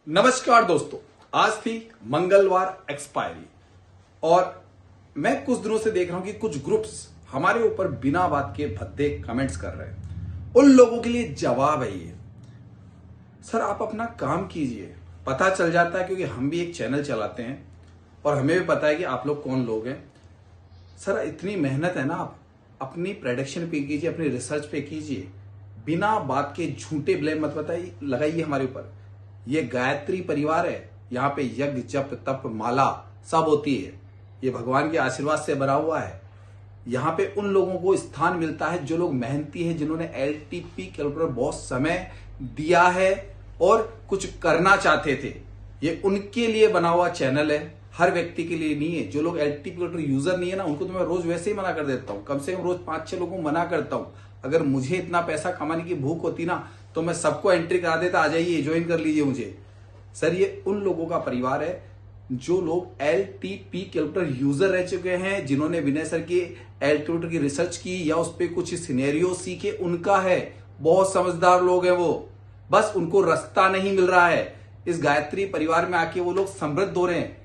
नमस्कार दोस्तों। आज थी मंगलवार एक्सपायरी और मैं कुछ दिनों से देख रहा हूं कि कुछ ग्रुप्स हमारे ऊपर बिना बात के भद्दे कमेंट्स कर रहे हैं। उन लोगों के लिए जवाब है ये, सर आप अपना काम कीजिए। पता चल जाता है क्योंकि हम भी एक चैनल चलाते हैं और हमें भी पता है कि आप लोग कौन लोग हैं। सर इतनी मेहनत है ना, आप अपनी प्रेडिक्शन पे कीजिए, अपनी रिसर्च पे कीजिए, बिना बात के झूठे ब्लेम मत बताइए, लगाइए हमारे ऊपर। ये गायत्री परिवार है, यहाँ पे यज्ञ जप तप माला सब होती है। ये भगवान के आशीर्वाद से बना हुआ है। यहाँ पे उन लोगों को स्थान मिलता है जो लोग मेहनती हैं, जिन्होंने एलटीपी कैलकुलेटर बहुत समय दिया है और कुछ करना चाहते थे। ये उनके लिए बना हुआ चैनल है, हर व्यक्ति के लिए नहीं है। जो लोग एलटीपी कैलकुलेटर यूजर नहीं है ना, उनको तो मैं रोज वैसे ही मना कर देता हूँ। कम से कम रोज 5-6 लोगों को मना करता हूँ। अगर मुझे इतना पैसा कमाने की भूख होती ना, तो मैं सबको एंट्री करा देता, आ जाइए ज्वाइन कर लीजिए मुझे। सर ये उन लोगों का परिवार है जो लोग एलटीपी कैलकुलेटर यूजर रह चुके हैं, जिन्होंने विनय सर की एलटीपी की रिसर्च की या उस पर कुछ सिनेरियो सीखे, उनका है। बहुत समझदार लोग हैं वो, बस उनको रास्ता नहीं मिल रहा है। इस गायत्री परिवार में आके वो लोग समृद्ध हो रहे हैं।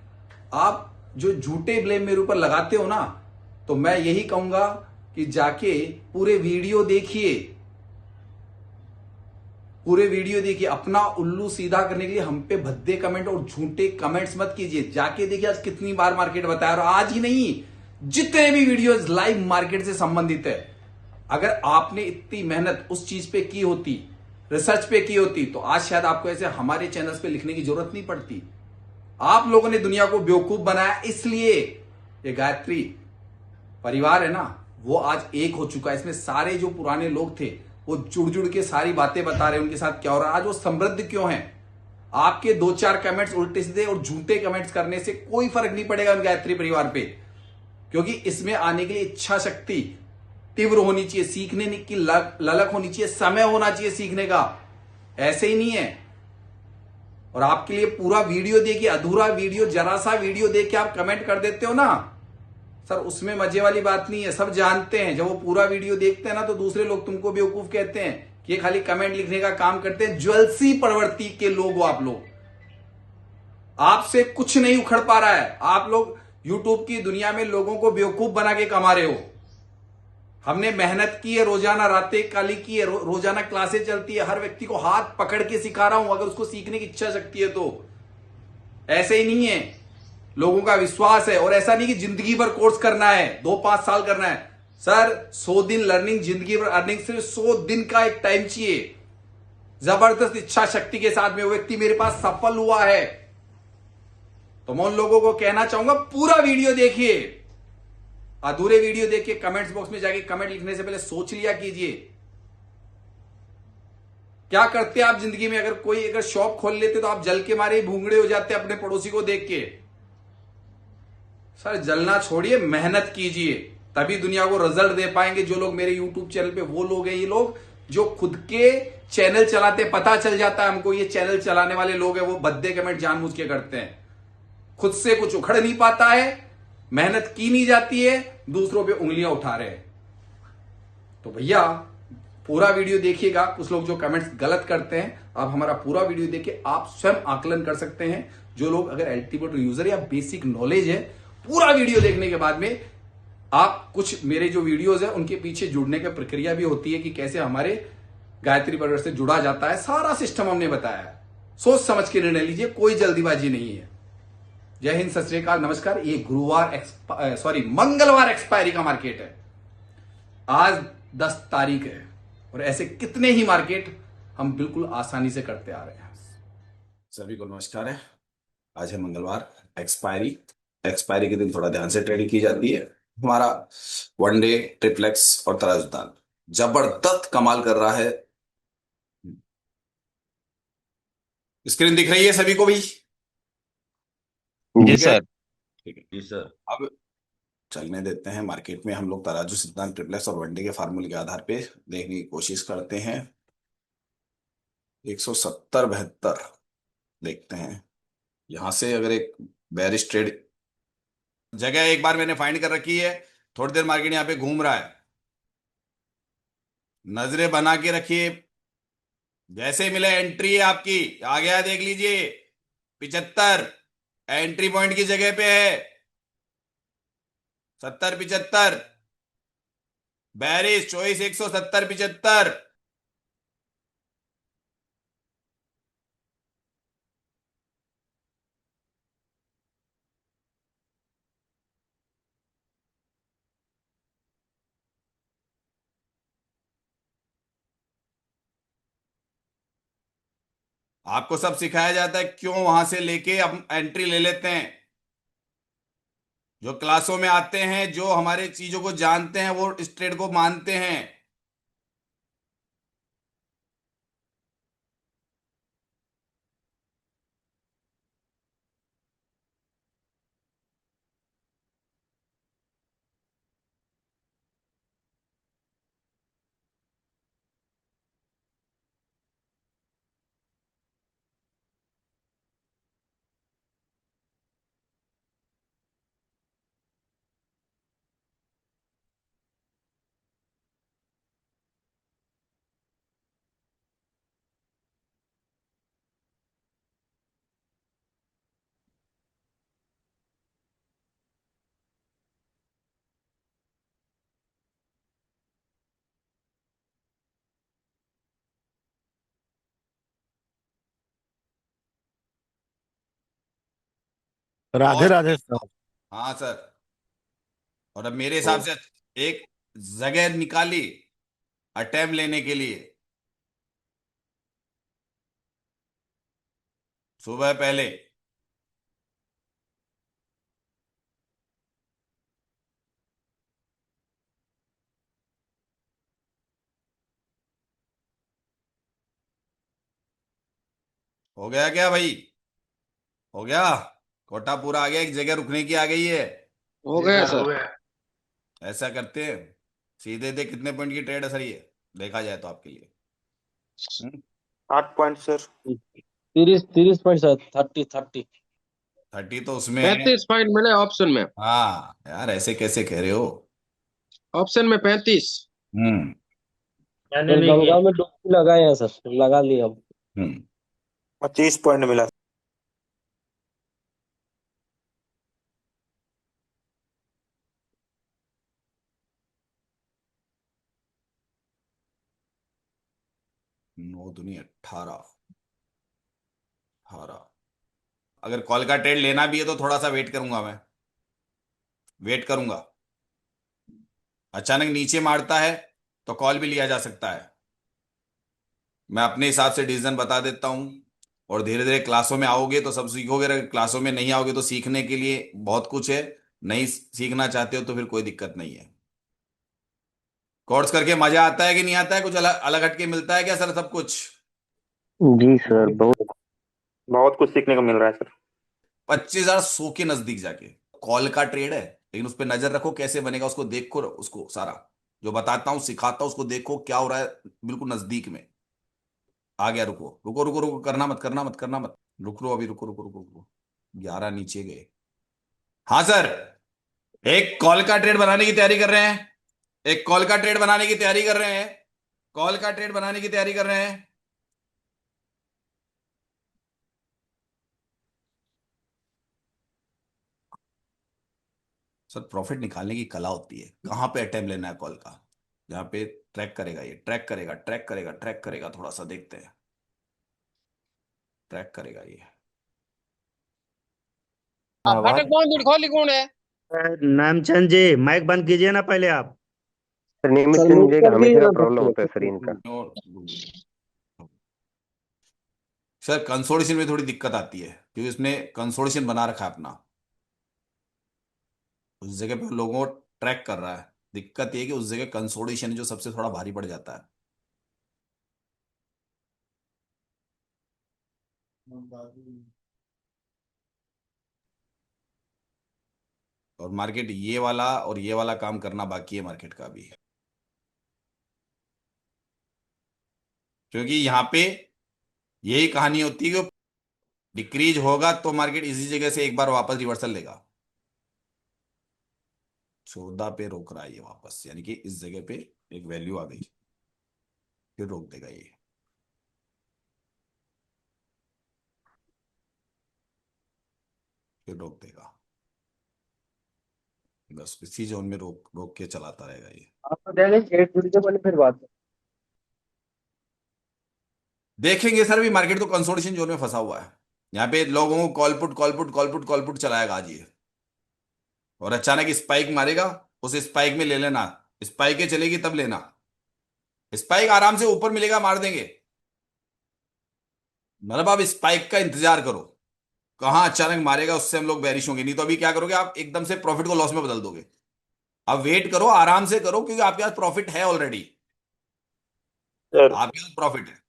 आप जो झूठे ब्लेम मेरे ऊपर लगाते हो ना, तो मैं यही कहूंगा कि जाके पूरे वीडियो देखिए, पूरे वीडियो देखिए। अपना उल्लू सीधा करने के लिए हम पे भद्दे कमेंट और झूठे कमेंट्स मत कीजिए। जाके देखिए आज कितनी बार मार्केट बताया, और आज ही नहीं, जितने भी वीडियोस लाइव मार्केट से संबंधित है। अगर आपने इतनी मेहनत उस चीज पे की होती, रिसर्च पे की होती, तो आज शायद आपको ऐसे हमारे चैनल्स पे लिखने की जरूरत नहीं पड़ती। आप लोगों ने दुनिया को बेवकूफ बनाया, इसलिए ये गायत्री परिवार है ना, वो आज एक हो चुका है। इसमें सारे जो पुराने लोग थे वो जुड़ जुड़ के सारी बातें बता रहे हैं उनके साथ क्या हो रहा है। आज वो समृद्ध क्यों है? आपके 2-4 कमेंट्स उल्टे सीधे और झूठे कमेंट्स करने से कोई फर्क नहीं पड़ेगा उन गायत्री परिवार पे, क्योंकि इसमें आने के लिए इच्छा शक्ति तीव्र होनी चाहिए, सीखने की ललक होनी चाहिए, समय होना चाहिए सीखने का। ऐसे ही नहीं है। और आपके लिए पूरा वीडियो देखिए, अधूरा वीडियो, जरा सा वीडियो देख के आप कमेंट कर देते हो ना, सर उसमें मजे वाली बात नहीं है। सब जानते हैं, जब वो पूरा वीडियो देखते हैं ना, तो दूसरे लोग तुमको बेवकूफ कहते हैं कि ये खाली कमेंट लिखने का काम करते हैं। ज्वेलसी प्रवृत्ति के लोग हो आप लोग। आपसे कुछ नहीं उखड़ पा रहा है। आप लोग यूट्यूब की दुनिया में लोगों को बेवकूफ बना के कमा रहे हो। हमने मेहनत की है, रोजाना रातें काली की है, रोजाना क्लासें चलती है, हर व्यक्ति को हाथ पकड़ के सिखा रहा हूं, अगर उसको सीखने की इच्छा शक्ति है तो। ऐसे ही नहीं है, लोगों का विश्वास है। और ऐसा नहीं कि जिंदगी भर कोर्स करना है, 2-5 साल करना है। सर 100 दिन लर्निंग, जिंदगी भर अर्निंग, सिर्फ 100 दिन का एक टाइम चाहिए। जबरदस्त इच्छा शक्ति के साथ में वो व्यक्ति मेरे पास सफल हुआ है। तो मैं उन लोगों को कहना चाहूंगा, पूरा वीडियो देखिए। अधूरे वीडियो देख के कमेंट्स बॉक्स में जाके कमेंट लिखने से पहले सोच लिया कीजिए, क्या करते आप जिंदगी में। अगर शॉप खोल लेते तो आप जल के मारे भूंगड़े हो जाते अपने पड़ोसी को देख के। सर जलना छोड़िए, मेहनत कीजिए, तभी दुनिया को रिजल्ट दे पाएंगे। जो लोग मेरे यूट्यूब चैनल पे, वो लोग हैं ये लोग जो खुद के चैनल चलाते, पता चल जाता है हमको ये चैनल चलाने वाले लोग हैं, वो भद्दे कमेंट जानबूझ के करते हैं। खुद से कुछ उखड़ नहीं पाता है, मेहनत की नहीं जाती है, दूसरों पे उंगलियां उठा रहे हैं। तो भैया पूरा वीडियो देखिएगा। कुछ लोग जो कमेंट्स गलत करते हैं, आप हमारा पूरा वीडियो देखिए, आप स्वयं आकलन कर सकते हैं। जो लोग अगर एलटीपी यूजर या बेसिक नॉलेज है, पूरा वीडियो देखने के बाद में आप कुछ मेरे जो वीडियोस है उनके पीछे जुड़ने की प्रक्रिया भी होती है कि कैसे हमारे गायत्री परिवार से जुड़ा जाता है। सारा सिस्टम हमने बताया है। सोच समझ के निर्णय लीजिए, कोई जल्दीबाजी नहीं है। जय हिंद, सत श्री अकाल, नमस्कार। ये मंगलवार एक्सपायरी का मार्केट है। आज 10 तारीख है और ऐसे कितने ही मार्केट हम बिल्कुल आसानी से करते आ रहे हैं। सभी को नमस्कार है। आज है मंगलवार एक्सपायरी। एक्सपायरी के दिन थोड़ा ध्यान से ट्रेडिंग की जाती है। हमारा वन डे ट्रिप्लेक्स और तराजदान जबरदस्त कमाल कर रहा है। स्क्रीन दिख रही है सभी को भी? जी ठीक है, सर। ठीक है जी सर। अब चलने देते हैं। मार्केट में हम लोग तराजू सिद्धांत, ट्रिप्लेक्स और वनडे के फार्मूले के आधार पे देखने की कोशिश करते हैं। 170-72 देखते हैं। यहां से अगर एक बेरिश ट्रेड जगह एक बार मैंने फाइंड कर रखी है, थोड़ी देर मार्केट यहां पे घूम रहा है, नजरें बना के रखिए। जैसे मिले एंट्री है आपकी, आ गया देख लीजिए। 75 एंट्री पॉइंट की जगह पे है। 70 75 बैरिस चॉइस 170 75। आपको सब सिखाया जाता है, क्यों वहां से लेके हम एंट्री ले लेते हैं। जो क्लासों में आते हैं, जो हमारे चीजों को जानते हैं, वो इस ट्रेड को मानते हैं। राधे और राधे सर। हाँ सर। और अब मेरे तो हिसाब से एक जगह निकाली अटेम्प्ट लेने के लिए, सुबह पहले। हो गया क्या भाई? हो गया। कोटा पूरा आ गया, एक जगह रुकने की आ गई है। हो गया सर। ऐसा करते हैं, सीधे दे कितने पॉइंट की ट्रेड है सर ये, देखा जाए तो आपके लिए। 8 पॉइंट सर। 30 30 point sir, 30 30। 30 तो उसमें है। 35 पॉइंट मिले ऑप्शन में। हाँ यार, ऐसे कैसे कह रहे हो? ऑप्शन में 35। हम्म। फिर गंगा में डुबकी लगाए हैं सर, लगा लिए हम। हम्म। 25 पॉइंट मिला। 9 दूनी 18। 18। अगर कॉल का ट्रेड लेना भी है तो थोड़ा सा वेट करूंगा मैं, वेट करूंगा। अचानक नीचे मारता है तो कॉल भी लिया जा सकता है। मैं अपने हिसाब से डिसीजन बता देता हूं, और धीरे धीरे क्लासों में आओगे तो सब सीखोगे। अगर क्लासों में नहीं आओगे तो सीखने के लिए बहुत कुछ है। नहीं सीखना चाहते हो तो फिर कोई दिक्कत नहीं है। कोर्स करके मजा आता है कि नहीं आता है? कुछ अलग अलग हटके मिलता है क्या सर सब कुछ? जी सर, बहुत। बहुत कुछ सीखने को मिल रहा है सर। 25,000 100 के नजदीक जाके। कॉल का ट्रेड है, लेकिन उस पर नजर रखो कैसे बनेगा, उसको देखो, उसको सारा जो बताता हूँ सिखाता हूँ उसको देखो क्या हो रहा है, बिल्कुल नजदीक में आ गया। रुको रुको रुको रुको, करना मत करना मत करना मत। रुक रो अभी, रुको रुको रुको रुको। 11 नीचे गए। हाँ सर, एक कॉल का ट्रेड बनाने की तैयारी कर रहे हैं। एक कॉल का ट्रेड बनाने की तैयारी कर रहे हैं। कॉल का ट्रेड बनाने की तैयारी कर रहे हैं। सर प्रॉफिट निकालने की कला होती है, कहां पे अटेम्प्ट लेना है कॉल का। जहां पे ट्रैक करेगा, ये ट्रैक करेगा ट्रैक करेगा ट्रैक करेगा, थोड़ा सा देखते हैं। ट्रैक करेगा ये। फाटक कौन दूर खोली कौन है? नामचंद जी, माइक बंद कीजिए ना पहले आप। सर नियमित सर ट्रेनिंग म्यूट देगा, कर दिए हमेशा का ना प्रॉब्लम सबको। होता है सर इनका। सर कंसोलिडेशन में थोड़ी दिक्कत आती है, क्योंकि इसमें कंसोलिडेशन बना रखा है अपना, उस जगह पे लोगों को ट्रैक कर रहा है। दिक्कत ये है कि उस जगह कंसोलिडेशन जो सबसे थोड़ा भारी पड़ जाता है। और मार्केट ये वाला और ये वाला काम करना बाकी है मार्केट का भी, क्योंकि यहाँ पे यही कहानी होती है कि डिक्रीज होगा तो मार्केट इसी जगह से एक बार वापस रिवर्सल लेगा। 14 पे रोक रहा है ये वापस, यानी कि इस जगह पे एक वैल्यू आ गई, फिर रोक देगा ये। फिर रोक देगा। बस इसी जोन में रोक रोक के चलाता रहेगा ये। आप तो देखेंगे 8 वीडियो वाली फिर बात। देखेंगे सर, भी मार्केट तो कंसोलिडेशन जोन में फंसा हुआ है। यहाँ पे लोगों को कॉल पुट चलाएगा आज ये, और अचानक स्पाइक मारेगा, उस स्पाइक में ले लेना। स्पाइक चलेगी तब लेना, स्पाइक आराम से ऊपर मिलेगा मार देंगे। मतलब आप स्पाइक का इंतजार करो, कहां अचानक मारेगा उससे हम लोग बेरिश होंगे। नहीं तो अभी क्या करोगे आप, एकदम से प्रॉफिट को लॉस में बदल दोगे। अब वेट करो, आराम से करो, क्योंकि आपके पास प्रॉफिट है ऑलरेडी, सर आपके पास प्रॉफिट है।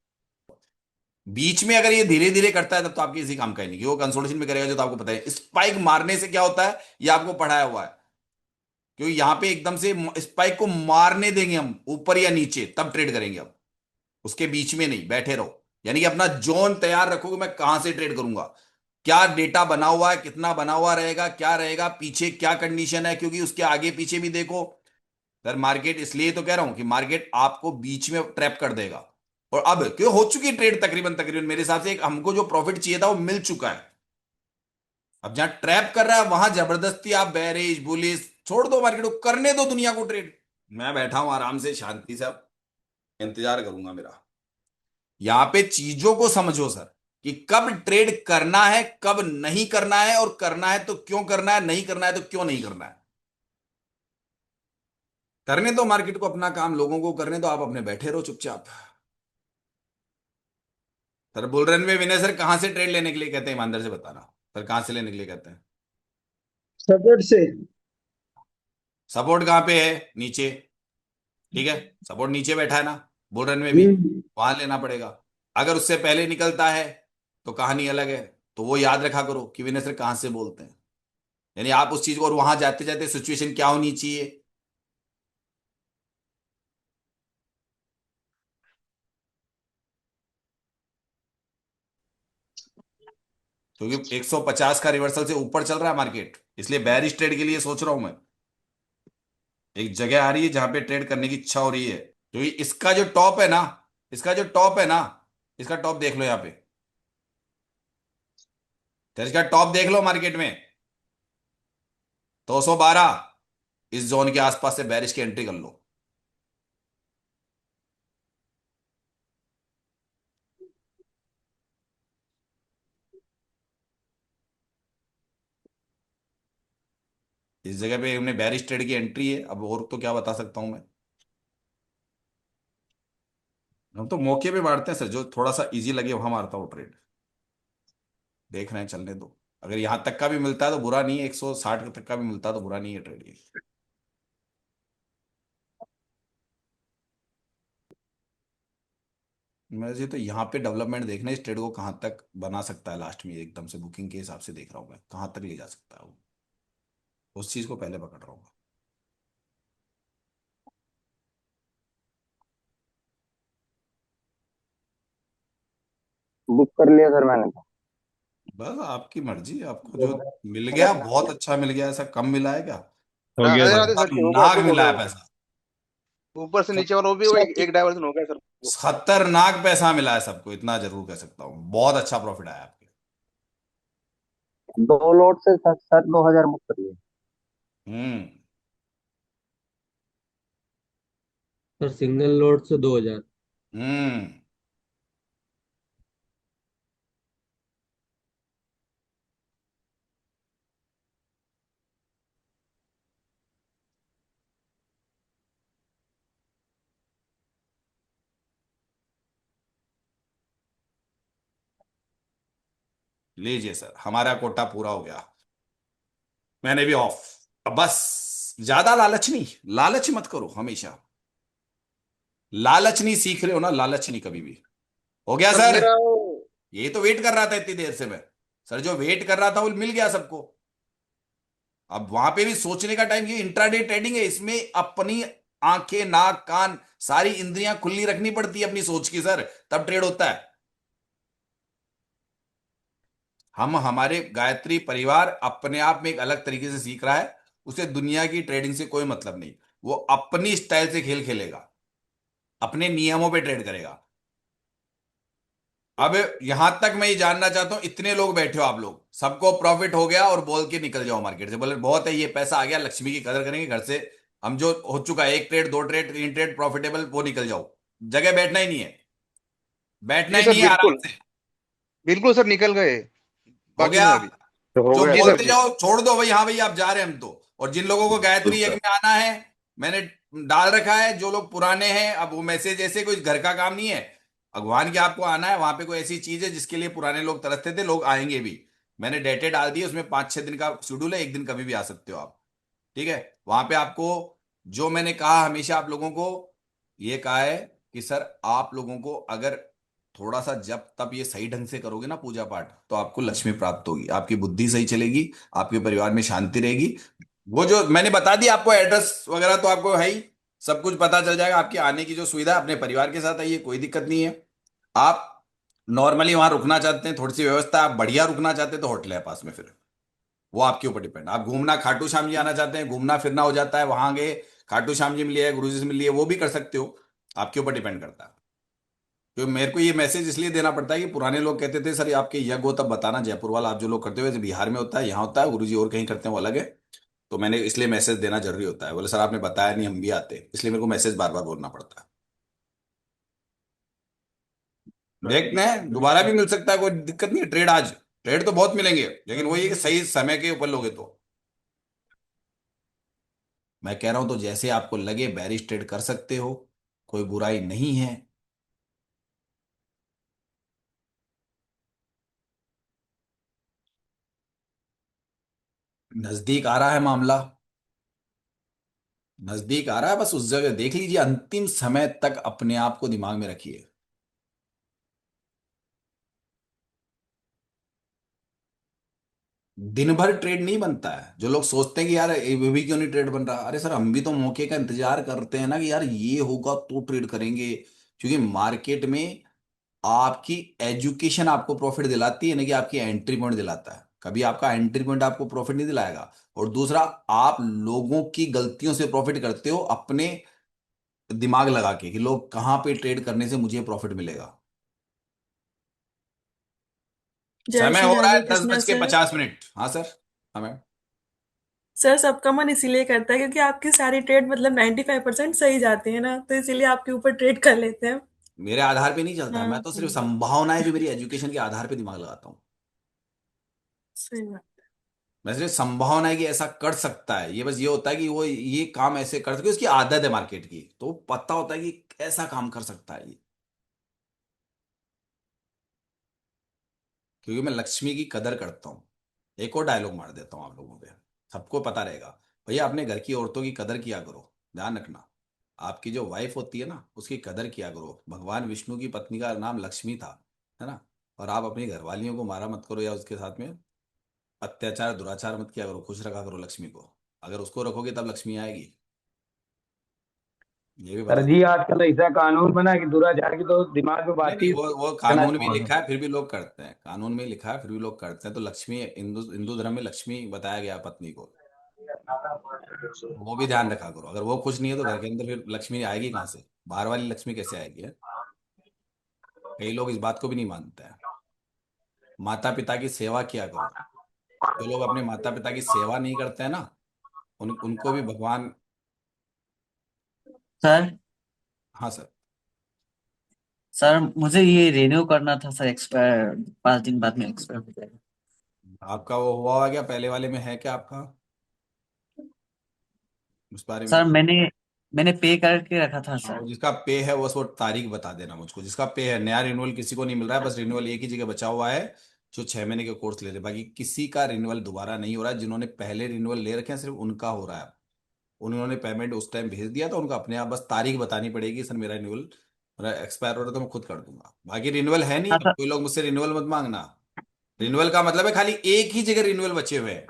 बीच में अगर ये धीरे धीरे करता है तब तो आपके किसी काम का ही नहीं, कि वो कंसोलिडेशन में करेगा जो तो आपको पता है। स्पाइक मारने से क्या होता है ये आपको पढ़ाया हुआ है, क्योंकि यहां पे एकदम से स्पाइक को मारने देंगे हम ऊपर या नीचे तब ट्रेड करेंगे। अब उसके बीच में नहीं, बैठे रहो, यानी कि अपना जोन तैयार रखो कि मैं कहां से ट्रेड करूंगा, क्या डेटा बना हुआ है, कितना बना हुआ रहेगा, क्या रहेगा पीछे, क्या कंडीशन है, क्योंकि उसके आगे पीछे भी देखो। सर मार्केट, इसलिए तो कह रहा हूं कि मार्केट आपको बीच में ट्रैप कर देगा। और अब क्यों हो चुकी ट्रेड तकरीबन तकरीबन मेरे हिसाब से, एक हमको जो प्रॉफिट चाहिए था वो मिल चुका है। अब जहां ट्रैप कर रहा है वहां जबरदस्ती आप बेरिश बुलिश छोड़ दो, मार्केट को करने दो दुनिया को ट्रेड। मैं बैठा हूं आराम से शांति से, अब इंतजार करूंगा मेरा। यहां पे चीजों को समझो सर, कि कब ट्रेड करना है, कब नहीं करना है, और करना है तो क्यों करना है, नहीं करना है तो क्यों नहीं करना है। करने दो मार्केट को अपना काम, लोगों को करने दो, आप अपने बैठे रहो चुपचाप। सर बुल रन में विनय सर कहां से ट्रेड लेने के लिए कहते हैं, ईमानदार से बताना सर, कहां से लेने के लिए कहते हैं। सपोर्ट से। सपोर्ट कहां पे है, नीचे, ठीक है, सपोर्ट नीचे बैठा है ना बुल रन में भी, वहां लेना पड़ेगा। अगर उससे पहले निकलता है तो कहानी अलग है। तो वो याद रखा करो कि विनय सर कहां से बोलते हैं, यानी आप उस चीज को, और वहां जाते जाते सिचुएशन क्या होनी चाहिए। क्योंकि 150 का रिवर्सल से ऊपर चल रहा है मार्केट, इसलिए बेयरिश ट्रेड के लिए सोच रहा हूं मैं। एक जगह आ रही है जहां पे ट्रेड करने की इच्छा हो रही है, क्योंकि इसका जो टॉप है ना, इसका जो टॉप है ना, इसका टॉप देख लो यहाँ पे, तो इसका टॉप देख लो मार्केट में 212, इस जोन के आसपास से बेरिश की एंट्री कर लो। इस जगह पे हमने बेरिश ट्रेड की एंट्री है, अब और तो क्या बता सकता हूं मैं। हम तो मौके पे मारते हैं सर, जो थोड़ा सा इजी लगे वहां मारता हूँ ट्रेड। देख रहे हैं, चलने दो। अगर यहां तक का भी मिलता है तो बुरा नहीं है, 160 तक का भी मिलता है तो बुरा नहीं है ट्रेड ये। मुझे तो यहाँ पे डेवलपमेंट देखना है, इस ट्रेड को कहाँ तक बना सकता है लास्ट में, एकदम से बुकिंग के हिसाब से देख रहा हूँ मैं कहाँ तक ले जा सकता है वो, उस चीज को पहले पकड़ रहा हूँ मैं। बुक कर लिया सर मैंने तो। बस आपकी मर्जी, आपको जो मिल गया बहुत अच्छा मिल गया, ऐसा कम मिला है क्या, हो गया राधे सर। राधे सर, ठीक हो गया, खतरनाक शुभ हो मिला गया है वो। पैसा, ऊपर से नीचे वाला वो भी वो एक डाइवर्जन हो गया सर। खतरनाक पैसा मिला है सबको, इतना जरूर कह सकता हूँ, बहुत अच्छा प्रॉफिट आया आपके। 2 लॉट से सर सर 2,000 बुक कर लिए। हम्म। सर सिंगल लोड से 2,000। हम्म। लीजिए सर, हमारा कोटा पूरा हो गया, मैंने भी ऑफ। अब बस ज्यादा लालच नहीं, लालच मत करो हमेशा, लालच नहीं सीख रहे हो ना, लालच नहीं कभी भी। हो गया सर सर, मेरा वो यही तो वेट कर रहा था इतनी देर से मैं। सर जो वेट कर रहा था वो मिल गया सबको। अब वहां पे भी सोचने का टाइम, ये इंट्राडे ट्रेडिंग है, इसमें अपनी आंखें नाक कान सारी इंद्रियां खुली रखनी पड़ती है अपनी सोच की सर, तब ट्रेड होता है। हम हमारे गायत्री परिवार अपने आप में एक अलग तरीके से सीख रहा है, उसे दुनिया की ट्रेडिंग से कोई मतलब नहीं, वो अपनी स्टाइल से खेल खेलेगा, अपने नियमों पे ट्रेड करेगा। अब यहां तक मैं ये जानना चाहता हूं, इतने लोग बैठे हो आप लोग, सबको प्रॉफिट हो गया और बोल के निकल जाओ मार्केट से, बोले बहुत है ये पैसा आ गया, लक्ष्मी की कदर करेंगे घर से, हम जो हो चुका है 1 ट्रेड 2 ट्रेड 3 ट्रेड प्रॉफिटेबल, वो निकल जाओ। जगह बैठना ही नहीं है, बैठना जी ही सर नहीं है, आराम बिल्कुल। से। बिल्कुल सर निकल गए। हो बाकी गया। हूँ अभी। जो जी सर बोलते जी। जाओ छोड़ दो भाई, हाँ भाई आप जा रहे हैं हम तो। और जिन लोगों को गायत्री यज्ञ में आना है, मैंने डाल रखा है, जो लोग पुराने हैं, अब वो मैसेज ऐसे कोई घर का काम नहीं है, भगवान के आपको आना है, वहां पे कोई ऐसी चीज है जिसके लिए पुराने लोग तरसते थे, लोग आएंगे भी। मैंने डेटे डाल दी, उसमें 5-6 दिन का शेड्यूल है, एक दिन कभी भी आ सकते हो आप। ठीक है, वहां पे आपको, जो मैंने कहा हमेशा आप लोगों को, ये कहा है कि सर आप लोगों को अगर थोड़ा सा जब तब ये सही ढंग से करोगे ना पूजा पाठ, तो आपको लक्ष्मी प्राप्त होगी, आपकी बुद्धि सही चलेगी, आपके परिवार में शांति रहेगी। वो जो मैंने बता दिया आपको एड्रेस वगैरह तो आपको है ही, सब कुछ पता चल जाएगा। आपकी आने की जो सुविधा है, अपने परिवार के साथ आइए, कोई दिक्कत नहीं है। आप नॉर्मली वहां रुकना चाहते हैं, थोड़ी सी व्यवस्था, आप बढ़िया रुकना चाहते हैं तो होटल है पास में, फिर वो आपके ऊपर डिपेंड। आप घूमना, खाटू श्याम जी आना चाहते हैं, घूमना फिरना हो जाता है, वहां गए खाटू श्याम जी मिलिए, गुरु जी से मिलिए, वो भी कर सकते हो, आपके ऊपर डिपेंड करता है। तो मेरे को ये मैसेज इसलिए देना पड़ता है कि पुराने लोग कहते थे सर आपके यज्ञ हो तब बताना, जयपुर वाला आप जो लोग करते हो, वैसे बिहार में होता है, यहाँ होता है, गुरुजी और कहीं करते हैं, वो अलग है। तो मैंने इसलिए मैसेज देना जरूरी होता है, बोले सर आपने बताया नहीं, हम भी आते हैं, इसलिए मेरे को मैसेज बार बार बोलना पड़ता है। देखते हैं दोबारा भी मिल सकता है, कोई दिक्कत नहीं है। ट्रेड आज, ट्रेड तो बहुत मिलेंगे, लेकिन वही है कि सही समय के ऊपर लोगे तो। मैं कह रहा हूं तो जैसे आपको लगे बैरिश ट्रेड कर सकते हो, कोई बुराई नहीं है। नजदीक आ रहा है मामला, नजदीक आ रहा है, बस उस जगह देख लीजिए, अंतिम समय तक अपने आप को दिमाग में रखिए। दिन भर ट्रेड नहीं बनता है, जो लोग सोचते हैं कि यार ये भी क्यों नहीं ट्रेड बन रहा, अरे सर हम भी तो मौके का इंतजार करते हैं ना, कि यार ये होगा तो ट्रेड करेंगे। क्योंकि मार्केट में आपकी एजुकेशन आपको प्रॉफिट दिलाती है ना, कि आपकी एंट्री पॉइंट दिलाता है। कभी आपका एंट्री पॉइंट आपको प्रॉफिट नहीं दिलाएगा। और दूसरा, आप लोगों की गलतियों से प्रॉफिट करते हो, अपने दिमाग लगा के कि लोग कहाँ पे ट्रेड करने से मुझे प्रॉफिट मिलेगा। जय समय श्री हो रहा राधे है दस कृष्णा बज के सर। पचास मिनट हाँ सर। हाँ मैम। सर सबका मन इसीलिए करता है क्योंकि आपकी सारी ट्रेड मतलब 95% सही जाती है ना, तो इसीलिए आपके ऊपर ट्रेड कर लेते हैं। मेरे आधार पे नहीं चलता है, मैं हाँ तो सिर्फ संभावनाएं जो मेरी एजुकेशन के आधार पे दिमाग लगाता हूँ। सही बात। मैं सिर्फ संभावना है कि ऐसा कर सकता है, ये बस ये होता है कि वो ये काम ऐसे कर सके, उसकी आदत है मार्केट की, तो पता होता है कि ऐसा काम कर सकता है ये। क्योंकि मैं लक्ष्मी की कदर करता हूँ। एक और डायलॉग मार देता हूँ आप लोगों पे, सबको पता रहेगा। भैया अपने घर की औरतों की कदर किया करो, ध्यान रखना। आपकी जो वाइफ होती है ना, उसकी कदर किया करो। भगवान विष्णु की पत्नी का नाम लक्ष्मी था, है ना। और आप अपनी घरवालियों को मारा मत करो, या उसके साथ में अत्याचार दुराचार मत किया करो, खुश रखा करो लक्ष्मी को। अगर उसको रखोगे तब लक्ष्मी आएगी, ये भी सर बता। जी आजकल ऐसा कानून बना कि दुराचार की तो दिमाग में नहीं बात नहीं, ही वो करना कानून में छोड़ दो। लिखा है फिर भी लोग करते हैं, कानून में लिखा है फिर भी लोग करते हैं। तो लक्ष्मी, हिंदू हिंदू धर्म में लक्ष्मी बताया गया पत्नी को, वो भी ध्यान रखा करो। अगर वो खुश नहीं है तो घर के अंदर फिर लक्ष्मी आएगी कहाँ से, बाहर वाली लक्ष्मी कैसे आएगी है? कई लोग इस बात को भी नहीं मानते हैं। माता पिता की सेवा किया करो। जो लोग अपने माता पिता की सेवा नहीं करते हैं ना, उनको भी भगवान। सर हाँ सर। सर मुझे ये रिन्यू करना था सर, एक्सपायर 5 दिन बाद में एक्सपायर हो जाएगा। आपका वो हुआ होगा क्या, पहले वाले में है क्या आपका, उस बारे में? सर मैंने पे करके रखा था और सर। जिसका पे है वो तारीख बता देना मुझको, जिसका पे है। नया रिन्यूअल किसी को नहीं मिल रहा है, बस रिन्यूअल एक ही जगह बचा हुआ है, जो 6 महीने के कोर्स ले रहे, बाकी किसी का रिन्यूअल दोबारा नहीं हो रहा है। जिन्होंने पहले रिन्यूअल ले रखे हैं सिर्फ उनका हो रहा है। उन्होंने पेमेंट उस टाइम भेज दिया तो उनका अपने आप बस तारीख बतानी पड़ेगी, सर मेरा रिन्यूअल, मेरा एक्सपायर हो रहा है तो मैं खुद कर दूंगा। बाकी रिन्यूअल है नहीं, हाँ अब सर। कोई लोग मुझसे रिन्यूअल मत मांगना। रिन्यूअल का मतलब है खाली एक ही जगह रिन्यूअल बचे हुए हैं,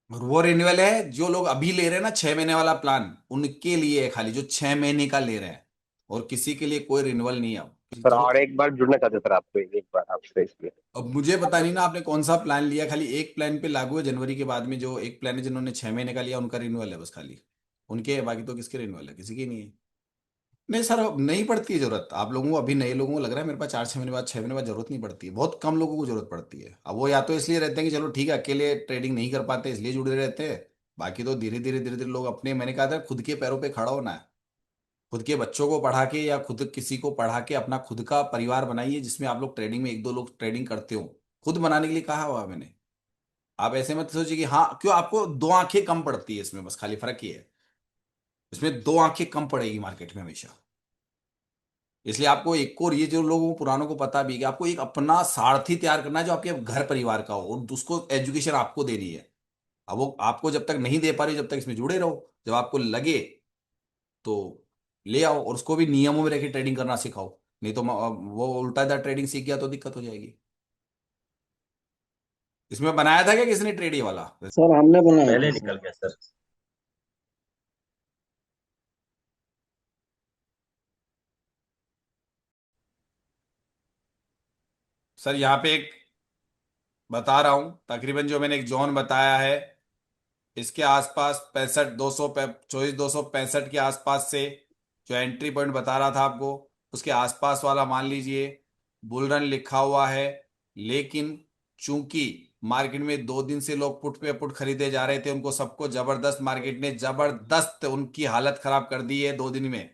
और वो रिन्यूअल है जो लोग अभी ले रहे हैं ना 6 महीने वाला प्लान, उनके लिए है खाली, जो 6 महीने का ले रहे हैं। और किसी के लिए कोई रिन्यूअल नहीं है अब। सर और एक बार जुड़ना चाहते सर आपको एक बार आपसे इसलिए। अब मुझे पता नहीं ना आपने कौन सा प्लान लिया, खाली एक प्लान पे लागू है जनवरी के बाद में, जो एक प्लान है जिन्होंने 6 महीने का लिया उनका रिन्यूअल है बस खाली, उनके है, बाकी तो किसके रिन्यूअल है, किसी की नहीं है। नहीं सर, अब नहीं पड़ती है जरूरत। आप लोगों को, अभी नए लोगों को लग रहा है मेरे पास 4-6 महीने बाद, 6 महीने बाद जरूरत नहीं पड़ती है। बहुत कम लोगों को जरूरत पड़ती है। अब वो या तो इसलिए रहते हैं कि चलो ठीक है, अकेले ट्रेडिंग नहीं कर पाते इसलिए जुड़े रहते हैं। बाकी तो धीरे धीरे धीरे धीरे लोग अपने, मैंने कहा था खुद के पैरों पे खड़ा होना है। खुद के बच्चों को पढ़ा के या खुद किसी को पढ़ा के अपना खुद का परिवार बनाइए, जिसमें आप लोग ट्रेडिंग में 1-2 लोग ट्रेडिंग करते हो। खुद बनाने के लिए कहा हुआ है मैंने। आप ऐसे मत सोचिए कि हाँ, क्यों आपको 2 आंखें कम पड़ती है इसमें, बस खाली फर्क ये है। इसमें 2 आंखें कम पड़ेगी मार्केट में हमेशा। इसलिए आपको एक और, ये जो लोगों को पुरानों को पता भी है कि आपको एक अपना सारथी तैयार करना है जो आपके घर परिवार का हो, और उसको एजुकेशन आपको देनी है। अब वो आपको जब तक नहीं दे पा रही, जब तक इसमें जुड़े रहो। जब आपको लगे तो ले आओ, और उसको भी नियमों में रहकर ट्रेडिंग करना सिखाओ। नहीं तो वो उल्टा ट्रेडिंग सीख गया तो दिक्कत हो जाएगी। इसमें बनाया था क्या किसने ट्रेड ये वाला? सर हमने बनाया पहले था निकल सर। गया सर। सर यहाँ पे एक बता रहा हूं, तकरीबन जो मैंने एक जोन बताया है, इसके आसपास 65, 264, 265 के आसपास से जो एंट्री पॉइंट बता रहा था आपको, उसके आसपास वाला मान लीजिए बुल रन लिखा हुआ है। लेकिन चूंकि मार्केट में 2 दिन से लोग पुट पे पुट खरीदे जा रहे थे, उनको सबको जबरदस्त, मार्केट ने जबरदस्त उनकी हालत खराब कर दी है 2 दिन में।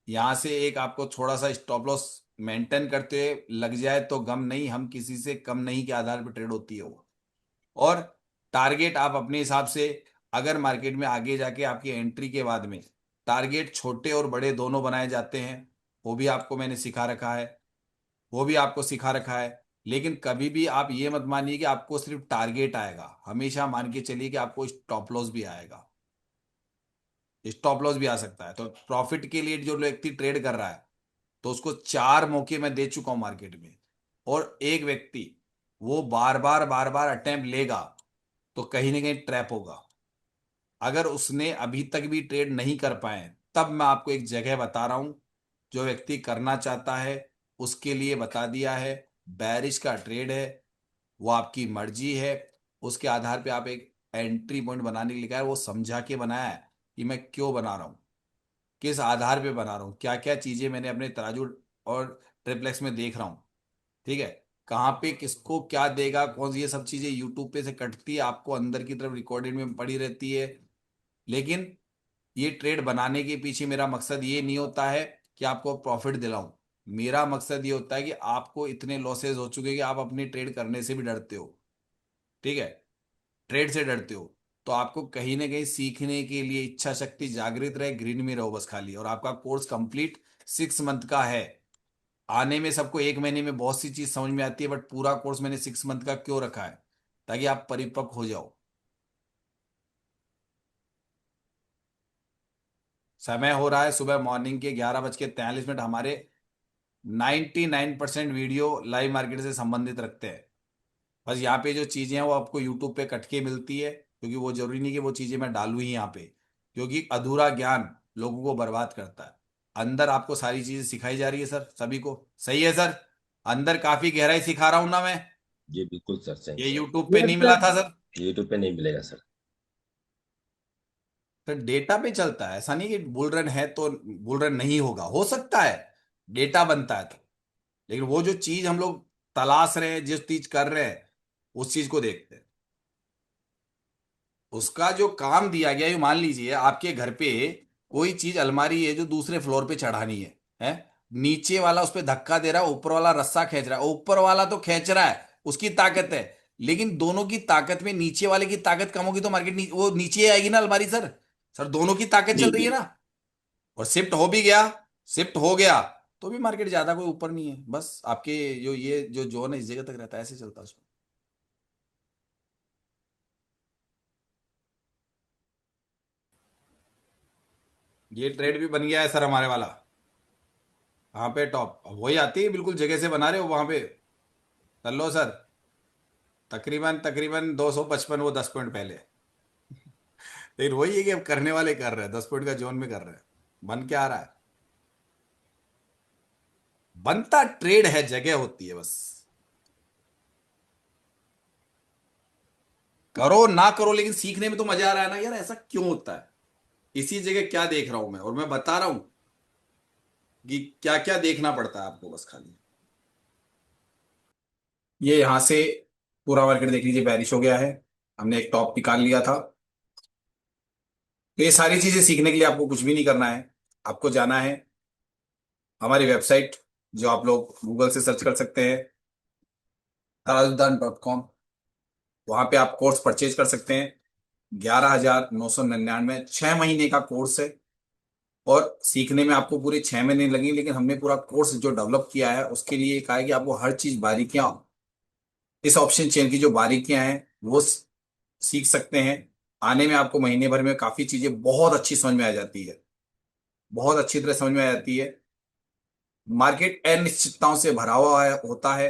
यहां से एक आपको थोड़ा सा स्टॉप लॉस मेंटेन करते हुए लग जाए तो गम नहीं, हम किसी से कम नहीं के आधार पर ट्रेड होती है वो। और टारगेट आप अपने हिसाब से, अगर मार्केट में आगे जाके आपकी एंट्री के बाद में टारगेट छोटे और बड़े दोनों बनाए जाते हैं, वो भी आपको मैंने सिखा रखा है। वो भी आपको सिखा रखा है। लेकिन कभी भी आप ये मत मानिए कि आपको सिर्फ टारगेट आएगा, हमेशा मान के चलिए कि आपको स्टॉप लॉस भी आएगा। स्टॉप लॉस भी आ सकता है। तो प्रॉफिट के लिए जो व्यक्ति ट्रेड कर रहा है, तो उसको 4 मौके मैं दे चुका हूं मार्केट में, और एक व्यक्ति वो बार बार बार बार अटेम्प्ट लेगा तो कहीं ना कहीं ट्रैप होगा। अगर उसने अभी तक भी ट्रेड नहीं कर पाए, तब मैं आपको एक जगह बता रहा हूं, जो व्यक्ति करना चाहता है उसके लिए बता दिया है। बैरिश का ट्रेड है, वो आपकी मर्जी है। उसके आधार पे आप एक एंट्री पॉइंट बनाने के लिए कहा है, वो समझा के बनाया है कि मैं क्यों बना रहा हूँ, किस आधार पे बना रहा हूँ, क्या क्या चीजें मैंने अपने तराजू और ट्रिप्लेक्स में देख रहा हूँ। ठीक है, कहाँ पे किसको क्या देगा, कौन सी, ये सब चीजें यूट्यूब पे से कटती है, आपको अंदर की तरफ रिकॉर्डेड में पड़ी रहती है। लेकिन ये ट्रेड बनाने के पीछे मेरा मकसद ये नहीं होता है कि आपको प्रॉफिट दिलाऊं। मेरा मकसद ये होता है कि आपको इतने लॉसेज हो चुके कि आप अपनी ट्रेड करने से भी डरते हो। ठीक है, ट्रेड से डरते हो, तो आपको कहीं ना कहीं सीखने के लिए इच्छा शक्ति जागृत रहे, ग्रीन में रहो बस खाली। और आपका कोर्स कंप्लीट 6 मंथ का है। आने में सबको 1 महीने में बहुत सी चीज समझ में आती है, बट पूरा कोर्स मैंने 6 मंथ का क्यों रखा है? ताकि आप परिपक्व हो जाओ। समय हो रहा है सुबह मॉर्निंग के 11:43। हमारे 99% वीडियो लाइव मार्केट से संबंधित रखते हैं। बस यहाँ पे जो चीजें हैं वो आपको यूट्यूब पे कट के मिलती है, क्योंकि वो जरूरी नहीं कि वो चीजें मैं डालूं ही यहाँ पे, क्योंकि अधूरा ज्ञान लोगों को बर्बाद करता है। अंदर आपको सारी चीजें सिखाई जा रही है सर, सभी को। सही है सर? अंदर काफी गहराई सिखा रहा हूं ना मैं? जी बिल्कुल सर, सही ये सर। यूट्यूब पे नहीं मिला था सर। यूट्यूब पे नहीं मिलेगा सर। तो डेटा पे चलता है, ऐसा नहीं कि बुल रन है तो बुल रन नहीं होगा, हो सकता है, डेटा बनता है तो। लेकिन वो जो चीज हम लोग तलाश रहे हैं, जिस चीज कर रहे हैं, उस चीज को देखते हैं। उसका जो काम दिया गया, ये मान लीजिए आपके घर पे कोई चीज अलमारी है जो दूसरे फ्लोर पे चढ़ानी है? नीचे वाला उस पे धक्का दे रहा है, ऊपर वाला रस्सा खींच रहा है। ऊपर वाला तो खींच रहा है, उसकी ताकत है, लेकिन दोनों की ताकत में नीचे वाले की ताकत कम होगी तो मार्केट वो नीचे आएगी ना अलमारी सर। सर दोनों की ताकत जी चल रही जी। है ना। और शिफ्ट हो भी गया, शिफ्ट हो गया तो भी मार्केट ज्यादा कोई ऊपर नहीं है, बस आपके जो ये जो जोन है इस जगह तक रहता है, ऐसे चलता है उसमें। ये ट्रेड भी बन गया है सर हमारे वाला। वहां पे टॉप वही आती है, बिल्कुल जगह से बना रहे हो वहां पे, कर लो सर। तकरीबन तकरीबन 255, वो 10 पॉइंट पहले। लेकिन वही है कि अब करने वाले कर रहे हैं, 10 पॉइंट का जोन में कर रहे हैं। बन क्या आ रहा है? बनता ट्रेड है, जगह होती है बस। करो ना करो, लेकिन सीखने में तो मजा आ रहा है ना यार। ऐसा क्यों होता है? इसी जगह क्या देख रहा हूं मैं, और मैं बता रहा हूं कि क्या क्या देखना पड़ता है आपको, बस खाली ये यहां से पूरा मार्केट देख लीजिए, बैरिश हो गया है, हमने एक टॉप निकाल लिया था। तो ये सारी चीजें सीखने के लिए आपको कुछ भी नहीं करना है, आपको जाना है हमारी वेबसाइट, जो आप लोग गूगल से सर्च कर सकते हैं, tarajudan.com। वहां पे आप कोर्स परचेज कर सकते हैं। 11,999 6 महीने का कोर्स है, और सीखने में आपको पूरे 6 महीने लगेंगे, लेकिन हमने पूरा कोर्स जो डेवलप किया है उसके लिए कहा है कि आपको हर चीज बारीकियां, इस ऑप्शन चेन की जो बारीकियां हैं वो सीख सकते हैं। आने में आपको महीने भर में काफी चीजें बहुत अच्छी समझ में आ जाती है, बहुत अच्छी तरह समझ में आ जाती है। मार्केट अनिश्चितताओं से भरा हुआ होता है,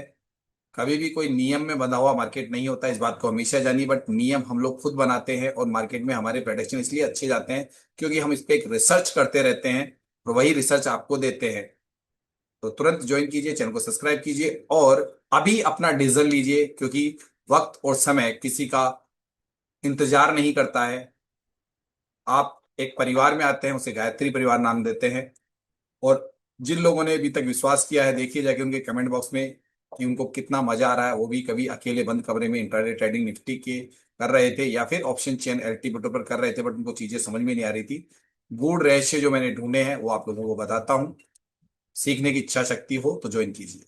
कभी भी कोई नियम में बंधा हुआ मार्केट नहीं होता, इस बात को हमेशा जानिए। बट नियम हम लोग खुद बनाते हैं, और मार्केट में हमारे प्रेडिक्शन इसलिए अच्छे जाते हैं क्योंकि हम इस पे एक रिसर्च करते रहते हैं, और वही रिसर्च आपको देते हैं। तो तुरंत ज्वाइन कीजिए, चैनल को सब्सक्राइब कीजिए, और अभी अपना डिसीजन लीजिए, क्योंकि वक्त और समय किसी का इंतजार नहीं करता है। आप एक परिवार में आते हैं, उसे गायत्री परिवार नाम देते हैं, और जिन लोगों ने अभी तक विश्वास किया है, देखिए जाके उनके कमेंट बॉक्स में कि उनको कितना मजा आ रहा है। वो भी कभी अकेले बंद कमरे में इंट्राडे ट्रेडिंग निफ्टी के कर रहे थे, या फिर ऑप्शन चेन एलटी पर कर रहे थे, बट उनको चीजें समझ में नहीं आ रही थी। गूढ़ रहस्य जो मैंने ढूंढे हैं वो आप लोगों को बताता हूँ। सीखने की इच्छा शक्ति हो तो ज्वाइन कीजिए।